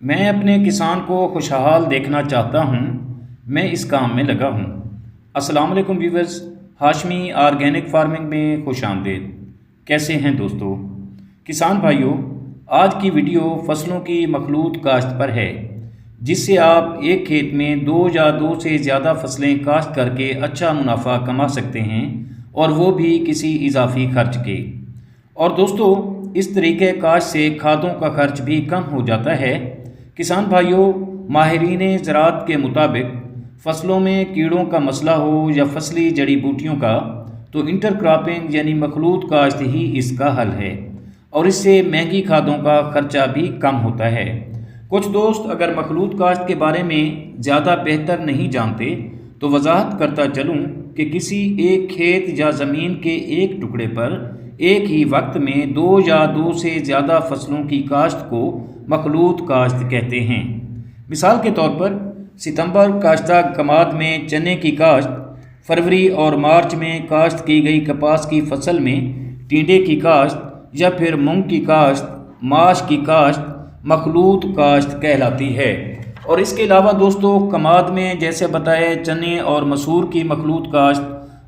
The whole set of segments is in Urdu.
میں اپنے کسان کو خوشحال دیکھنا چاہتا ہوں۔ میں اس کام میں لگا ہوں۔ السلام علیکم ویورز، ہاشمی آرگینک فارمنگ میں خوش آمدید۔ کیسے ہیں دوستو؟ کسان بھائیوں، آج کی ویڈیو فصلوں کی مخلوط کاشت پر ہے، جس سے آپ ایک کھیت میں دو یا دو سے زیادہ فصلیں کاشت کر کے اچھا منافع کما سکتے ہیں، اور وہ بھی کسی اضافی خرچ کے۔ اور دوستو، اس طریقہ کاشت سے کھادوں کا خرچ بھی کم ہو جاتا ہے۔ کسان بھائیوں، ماہرین زراعت کے مطابق فصلوں میں کیڑوں کا مسئلہ ہو یا فصلی جڑی بوٹیوں کا، تو انٹر کراپنگ یعنی مخلوط کاشت ہی اس کا حل ہے، اور اس سے مہنگی کھادوں کا خرچہ بھی کم ہوتا ہے۔ کچھ دوست اگر مخلوط کاشت کے بارے میں زیادہ بہتر نہیں جانتے تو وضاحت کرتا چلوں کہ کسی ایک کھیت یا زمین کے ایک ٹکڑے پر ایک ہی وقت میں دو یا دو سے زیادہ فصلوں کی کاشت کو مخلوط کاشت کہتے ہیں۔ مثال کے طور پر ستمبر کاشتہ کماد میں چنے کی کاشت، فروری اور مارچ میں کاشت کی گئی کپاس کی فصل میں ٹینڈے کی کاشت، یا پھر مونگ کی کاشت، ماش کی کاشت مخلوط کاشت کہلاتی ہے۔ اور اس کے علاوہ دوستو، کماد میں جیسے بتائے چنے اور مسور کی مخلوط کاشت،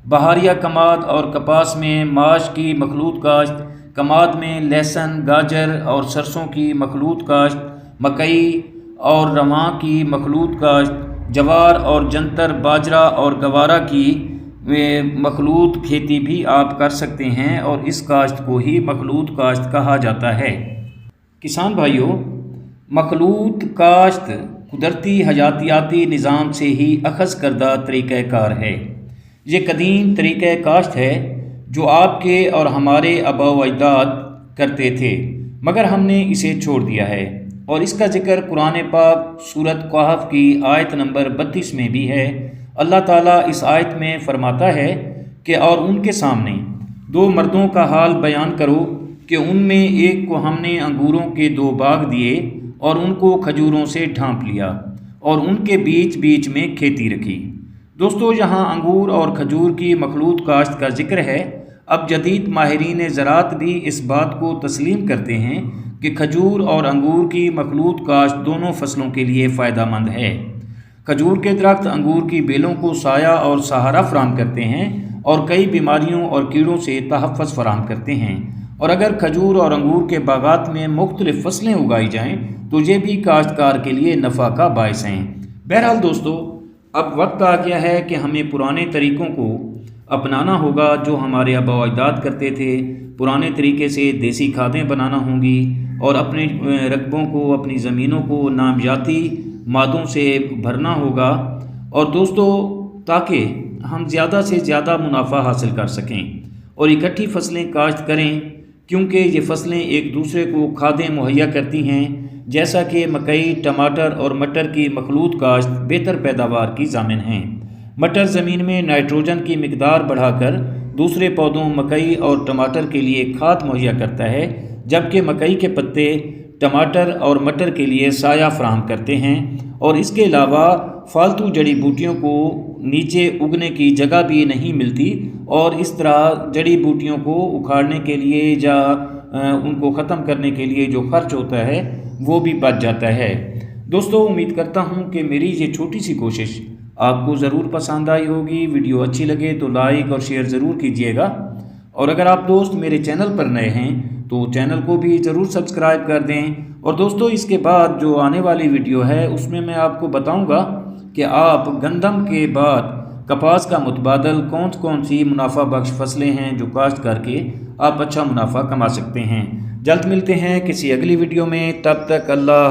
بہاریہ کماد اور کپاس میں ماش کی مخلوط کاشت، کماد میں لہسن، گاجر اور سرسوں کی مخلوط کاشت، مکئی اور رواں کی مخلوط کاشت، جوار اور جنتر، باجرہ اور گوارا کی مخلوط کھیتی بھی آپ کر سکتے ہیں، اور اس کاشت کو ہی مخلوط کاشت کہا جاتا ہے۔ کسان بھائیوں، مخلوط کاشت قدرتی حیاتیاتی نظام سے ہی اخذ کردہ طریقہ کار ہے۔ یہ قدیم طریقہ کاشت ہے جو آپ کے اور ہمارے آباء و اجداد کرتے تھے، مگر ہم نے اسے چھوڑ دیا ہے، اور اس کا ذکر قرآن پاک سورۃ کہف کی آیت نمبر 32 میں بھی ہے۔ اللہ تعالیٰ اس آیت میں فرماتا ہے کہ اور ان کے سامنے دو مردوں کا حال بیان کرو کہ ان میں ایک کو ہم نے انگوروں کے دو باغ دیے اور ان کو کھجوروں سے ڈھانپ لیا، اور ان کے بیچ بیچ میں کھیتی رکھی۔ دوستو، یہاں انگور اور کھجور کی مخلوط کاشت کا ذکر ہے۔ اب جدید ماہرین زراعت بھی اس بات کو تسلیم کرتے ہیں کہ کھجور اور انگور کی مخلوط کاشت دونوں فصلوں کے لیے فائدہ مند ہے۔ کھجور کے درخت انگور کی بیلوں کو سایہ اور سہارا فراہم کرتے ہیں، اور کئی بیماریوں اور کیڑوں سے تحفظ فراہم کرتے ہیں۔ اور اگر کھجور اور انگور کے باغات میں مختلف فصلیں اگائی جائیں تو یہ بھی کاشتکار کے لیے نفع کا باعث ہیں۔ بہرحال دوستو، اب وقت آ گیا ہے کہ ہمیں پرانے طریقوں کو اپنانا ہوگا جو ہمارے آباء و اجداد کرتے تھے۔ پرانے طریقے سے دیسی کھادیں بنانا ہوں گی، اور اپنے رقبوں کو، اپنی زمینوں کو نامیاتی مادوں سے بھرنا ہوگا، اور دوستو تاکہ ہم زیادہ سے زیادہ منافع حاصل کر سکیں اور اکٹھی فصلیں کاشت کریں، کیونکہ یہ فصلیں ایک دوسرے کو کھادیں مہیا کرتی ہیں، جیسا کہ مکئی، ٹماٹر اور مٹر کی مخلوط کاشت بہتر پیداوار کی ضامن ہیں۔ مٹر زمین میں نائٹروجن کی مقدار بڑھا کر دوسرے پودوں مکئی اور ٹماٹر کے لیے کھاد مہیا کرتا ہے، جبکہ مکئی کے پتے ٹماٹر اور مٹر کے لیے سایہ فراہم کرتے ہیں، اور اس کے علاوہ فالتو جڑی بوٹیوں کو نیچے اگنے کی جگہ بھی نہیں ملتی، اور اس طرح جڑی بوٹیوں کو اکھاڑنے کے لیے یا ان کو ختم کرنے کے لیے جو خرچ ہوتا ہے وہ بھی بچ جاتا ہے۔ دوستو، امید کرتا ہوں کہ میری یہ چھوٹی سی کوشش آپ کو ضرور پسند آئی ہوگی۔ ویڈیو اچھی لگے تو لائک اور شیئر ضرور کیجیے گا، اور اگر آپ دوست میرے چینل پر نئے ہیں تو چینل کو بھی ضرور سبسکرائب کر دیں۔ اور دوستو، اس کے بعد جو آنے والی ویڈیو ہے اس میں میں آپ کو بتاؤں گا کہ آپ گندم کے بعد کپاس کا متبادل کون سی منافع بخش فصلیں ہیں جو کاشت کر کے آپ اچھا منافع کما سکتے ہیں۔ جلد ملتے ہیں کسی اگلی ویڈیو میں، تب تک اللہ